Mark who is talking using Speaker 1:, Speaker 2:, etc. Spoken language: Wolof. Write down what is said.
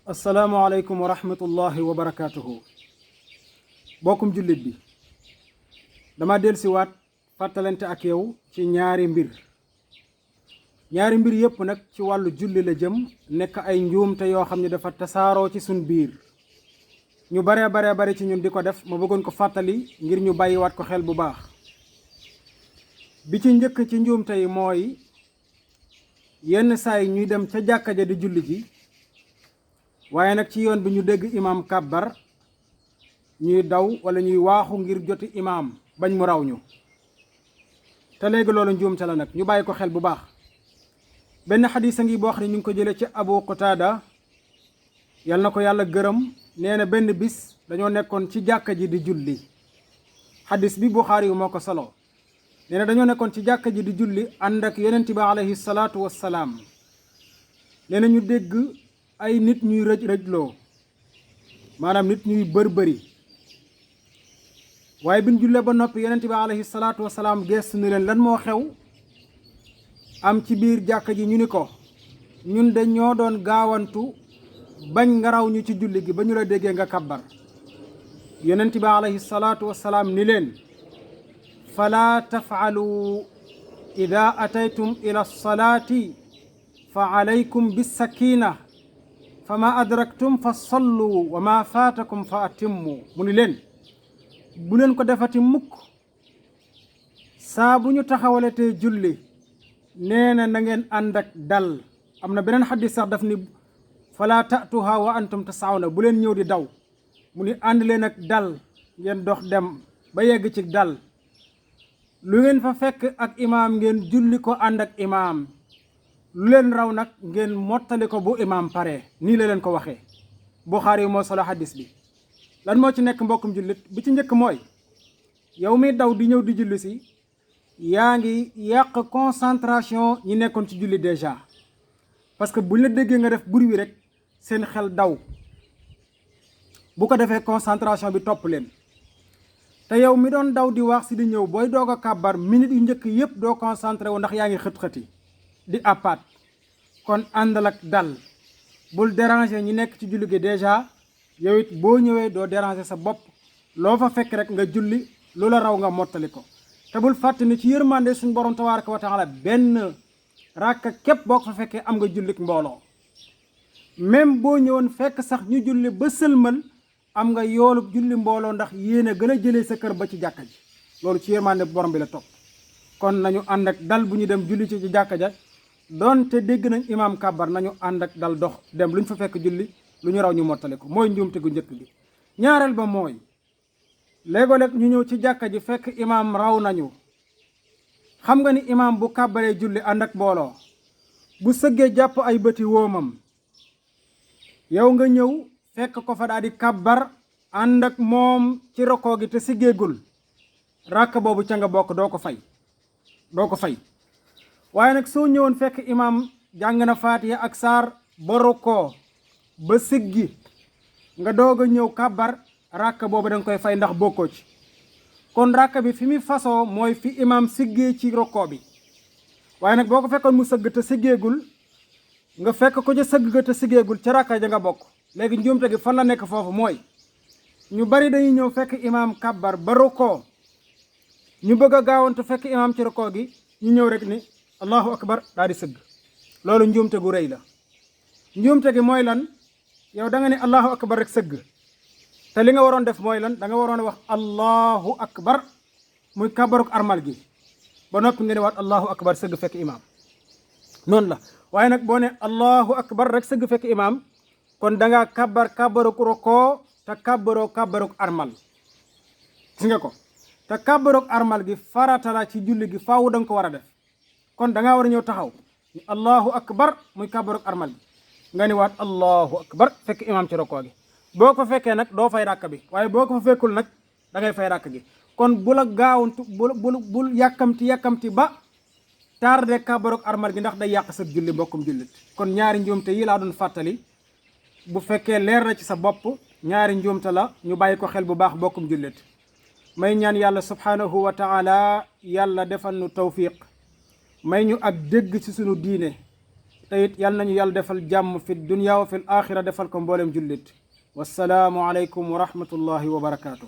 Speaker 1: asalaamaaleykum wa rahmatullahi wa barakaatuhu. bokkum jullit bi dama dellusiwaat fàttalante ak yow ci ñaari mbir yépp nag ci wàllu julli la jëm, nekk ay njuumte yoo xam ne dafa tasaaroo ci suñ biir ñu bare ci ñun di ko def. ma bëggoon ko fàttali ngir ñu bàyyiwaat ko xel bu baax. bi ci njëkk ci njuumte yi mooy yenn saa yi ñuy dem ca jàkka ja di julli ji, waaye nag ci yoon bi ñu dégg imaam kàbbar ñuy daw wala ñuy waaxu ngir joti imaam bañ mu raw ñu. te léegi loolu njuumte la nag, ñu bàyyi ko xel bu baax. benn xadiis a ngi boo xam ne ñu ngi ko jëlee ci Abu Qutaada, yal na ko yàlla gërëm. nee na benn bis dañoo nekkoon ci jàkka ji di julli. xadiis bi Buxaari yu moo ko solo. nee na dañoo nekkoon ci jàkka ji di julli ànd ak yonent bi alayhi salaatu wassalaam. nee na ñu dégg ay nit ñuy rëj-rëjloo, maanaam nit ñuy bëri. waaye bi ñu jullee ba noppi yonent bi alayhi salaatu wasalaam geestu ni leen lan moo xew. am ci biir jàkka ji ñu ni ko, ñun de ñoo doon gaawantu bañ nga raw ñu ci julli gi ba ñu la déggee nga kabbar. yonent bi alayhi salaatu wasalaam ni leen, fala tafaalu ida ataytum ila salaati fa alaykum bisakina fa ma adraktum fa sallu wa ma faatakum fa atimmu. mu ni leen, bu leen ko defati mukk. saa bu ñu taxawalatee julli nee na ngeen ànd ak dal. am na beneen xadis sax daf ni fala tatuha wa antum tasawna, bu leen ñëw di daw. mu ni ànd leen ak dal, ngeen dox dem ba yegg ci dal. lu ngeen fa fekk ak imaam ngeen julli ko ànd ak imaam. lu leen raw nag ngeen mottali ko bu imaam pare. nii la leen ko waxee. Buxaari yu moo solo xadis bi. lan moo ci nekk mbokkum jullit? bi ci njëkk mooy yow mi daw di ñëw di julli si, yaa ngi yàq concentration ñi nekkoon ci julli déjà. parce que buñ la déggee nga def bruit wi rek seen xel daw, bu ko defee concentration bi topp leen. te yow mi doon daw di wax si di ñëw, booy doog a kàbbar minute yu njëkk yépp doo concentré wu ndax yaa ngi xët-xëti di appaat. kon àndal ak dal, bul déranger ñi nekk ci julli gi déjà. yow it boo ñëwee doo déranger sa bopp. loo fa fekk rek nga julli, lu la raw nga mottali ko. te bul fàtte ni ci yërmande suñu borom tabaaraka wa taala benn ràkka képp boo ko fa fekkee am nga jullik mbooloo. même boo ñëwoon fekk sax ñu julli ba sëlmal, am nga yoolub julli mbooloo ndax yéen a gën a jëlee sa kër ba ci jàkka ji. loolu ci yërmande borom bi la topp. kon nañu ànd ak dal bu ñu dem julli ci jàkka ja. doonte dégg nañ imaam kàbbar, nañu ànd ak dal dox dem lu ñu fa fekk julli, lu ñu raw ñu mottali ko. mooy njuumte gu njëkk bi. ñaareel ba mooy léegoo-léeg ñu ñëw ci jàkka ji fekk imaam raw nañu. xam nga ni imaam bu kàbbaree julli ànd ak mbooloo, bu sëggee jàpp ay bëti woomam, yow nga ñëw fekk ko fa daal di kàbbar ànd ak moom ci rokoo gi te siggeegul, ràkk boobu ca nga bokk, doo ko fay. waaye nag soo ñëwoon fekk imaam jàng na faatiha ak saar ba rokoo ba siggi, nga doog a ñëw kàbbar, ràkk boobu da nga koy fay ndax bokkoo ci. kon ràkk bi fi mu fasoo mooy fi imaam siggee ci rokoo bi. waaye nag boo ko fekkoon mu sëgg te siggeegul, nga fekk ko ca sëgg ga te siggeegul, ca ràkk ja nga bokk. léegi njuumte gi fan la nekk foofu mooy ñu bari dañuy ñëw fekk imaam kàbbar ba rokoo, ñu bëgg a gaawantu fekk imaam ci rokoo gi, ñu ñëw rek ni allahu akbar daal di sëgg. loolu njuumte gu rëy la. njuumte gi mooy lan? yow da nga ne allahu akbar rek sëgg, te li nga waroon def mooy lan? da nga waroon wax allahu akbar muy kàbbaruk armal gi, ba noppi nga ne waat allahu akbar sëgg fekk imaam. noonu la. waaye nag boo ne allahu akbar rek sëgg fekk imaam, kon da ngaa kàbbaruk rokoo te kàbbaruk armal. gis nga ko? te kàbbaruk armal gi farata la ci julli gi, faawu da nga ko war a def. kon da ngaa war a ñëw taxaw ni allahu akbar muy kàbbaruk armal gi, nga ni waat allahu akbar fekk imaam ci rokoo gi. boo ko fekkee nag doo fay ràkk bi, waaye boo ko fa fekkul nag da ngay fay ràkk gi. kon bu la gaawantu bul yàkkamti ba tardé kàbbaruk armal gi, ndax day yàq sa julli mbokkum jullit. kon ñaari njuumte yi laa doon fàttali. bu fekkee leer na ci sa bopp, ñaari njuumte la, ñu bàyyi ko xel bu baax mbokkum jullit. may ñaan yàlla subhanahu wa taala yàlla defal nu tawfiq, may ñu ak dégg ci sunu diine. te it yal nañu yàlla defal jàmm fi dunya wa fil axira defal ko mboolem jullit wassalaamu aleykum wa rahmatullahi wa barakaatu.